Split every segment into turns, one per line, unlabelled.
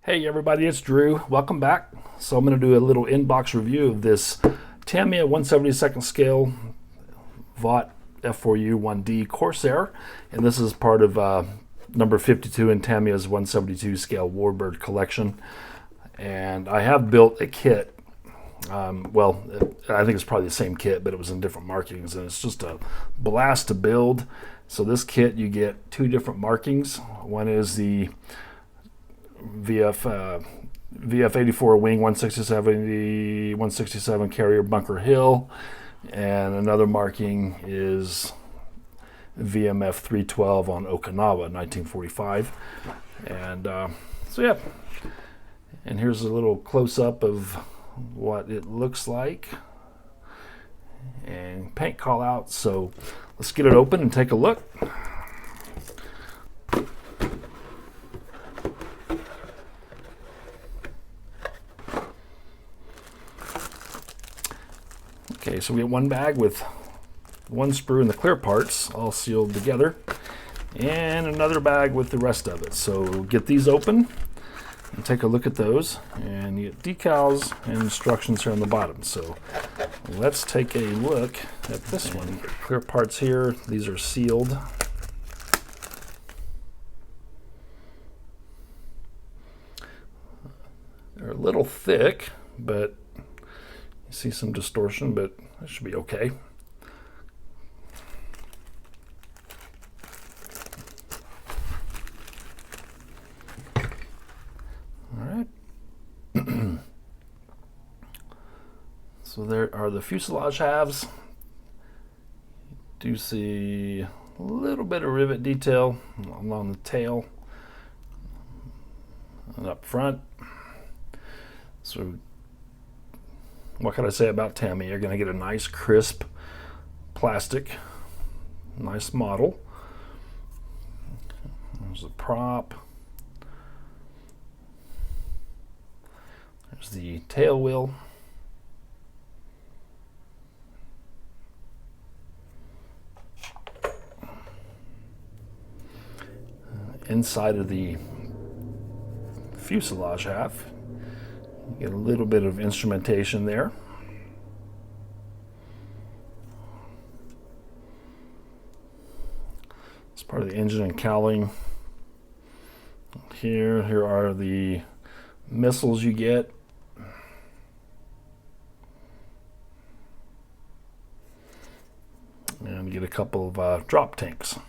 Hey everybody, it's Drew. Welcome back. So I'm going to do a little inbox review of this Tamiya 1/72 scale Vought F4U-1D Corsair, and this is part of number 52 in Tamiya's 172 scale Warbird collection. And I have built a kit. Well, I think it's probably the same kit, but it was in different markings, and it's just a blast to build. So this kit, you get two different markings. One is the VF84 wing 167 carrier Bunker Hill, and another marking is VMF 312 on Okinawa 1945. And so yeah, and here's a little close-up of what it looks like and paint call out. So let's get it open and take a look. Okay, so we have one bag with one sprue and the clear parts all sealed together, and another bag with the rest of it. So we'll get these open and take a look at those, and you get decals and instructions here on the bottom. So let's take a look at this one. Clear parts here, these are sealed. They're a little thick, but you see some distortion, but it should be okay. All right. So there are the fuselage halves. You do see a little bit of rivet detail along the tail and up front. So what can I say about Tamiya? You're going to get a nice crisp plastic, nice model. There's the prop. There's the tail wheel. Inside of the fuselage half, you get a little bit of instrumentation there. It's part of the engine and cowling. Here are the missiles you get. And you get a couple of drop tanks.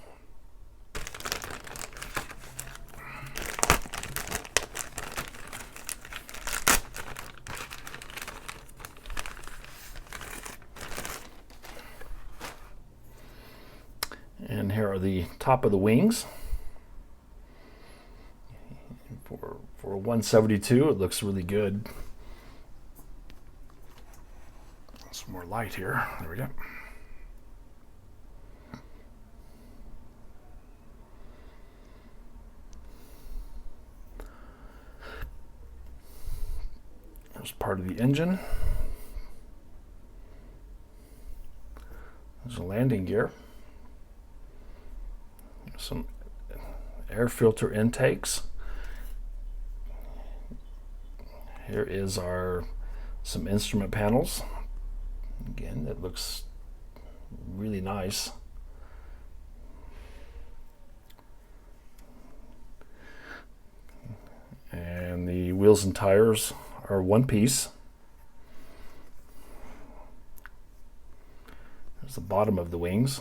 And here are the top of the wings. For a 172, it looks really good. Some more light here. There we go. There's part of the engine. There's a landing gear. Some air filter intakes. Here is some instrument panels. Again, that looks really nice. And the wheels and tires are one piece. There's the bottom of the wings.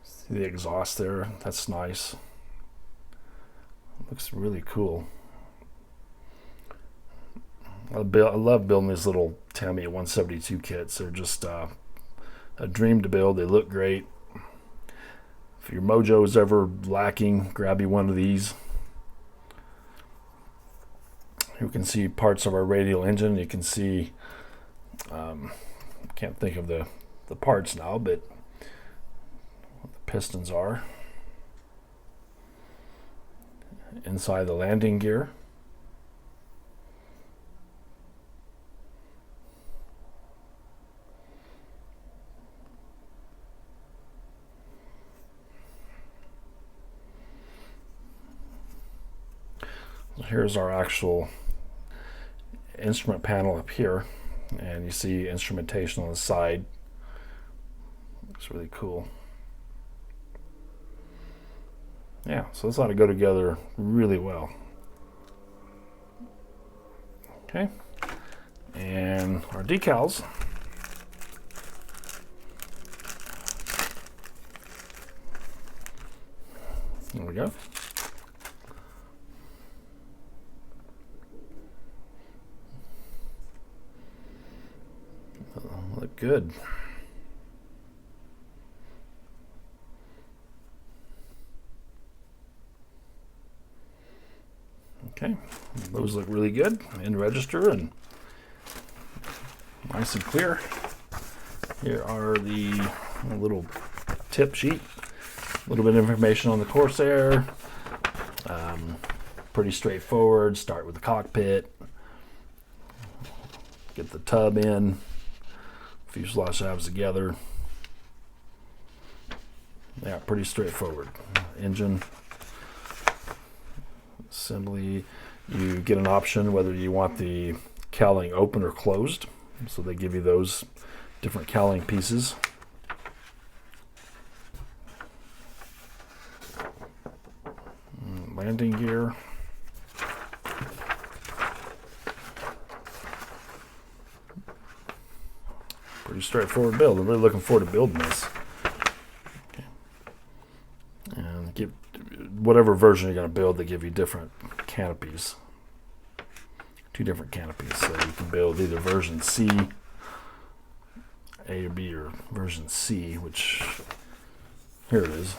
See the exhaust there, that's nice. Looks really cool. I love building these little Tamiya 172 kits. They're just a dream to build. They look great. If your mojo is ever lacking, grab you one of these. You can see parts of our radial engine. You can see, can't think of the parts now, but what the pistons are. Inside the landing gear. here's our actual instrument panel up here, and you see instrumentation on the side. Looks really cool. Yeah, so this ought to go together really well. Okay, and our decals. There we go. Look good. Okay, those look really good in register and nice and clear. Here are the little tip sheet. A little bit of information on the Corsair. Pretty straightforward. Start with the cockpit. Get the tub in. Fuselage halves together. Yeah, pretty straightforward. Engine. Assembly. You get an option whether you want the cowling open or closed. So they give you those different cowling pieces. Landing gear. Pretty straightforward build. I'm really looking forward to building this. Okay. And give whatever version you're going to build, they give you different canopies. 2 different canopies. So you can build either version C, A or B, or version C, which here it is.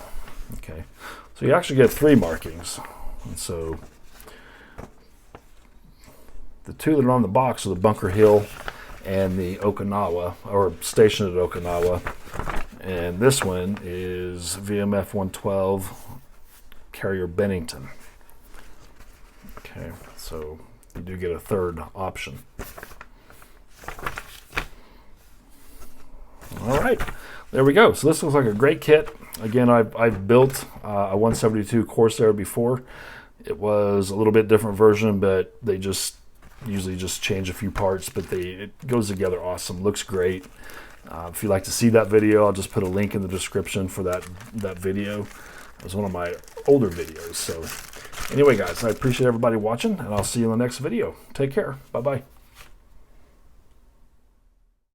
Okay. So you actually get 3 markings. And so the 2 that are on the box are the Bunker Hill and the Okinawa, or stationed at Okinawa. And this one is VMF 112 Carrier Bennington. Okay, so you do get a 3rd option. All right, there we go. So this looks like a great kit. Again, I've built a 172 Corsair before. It was a little bit different version, but they just usually just change a few parts, but it goes together awesome. Looks great. If you'd like to see that video, I'll just put a link in the description for that video. It was one of my older videos. So anyway, guys, I appreciate everybody watching, and I'll see you in the next video. Take care. Bye-bye.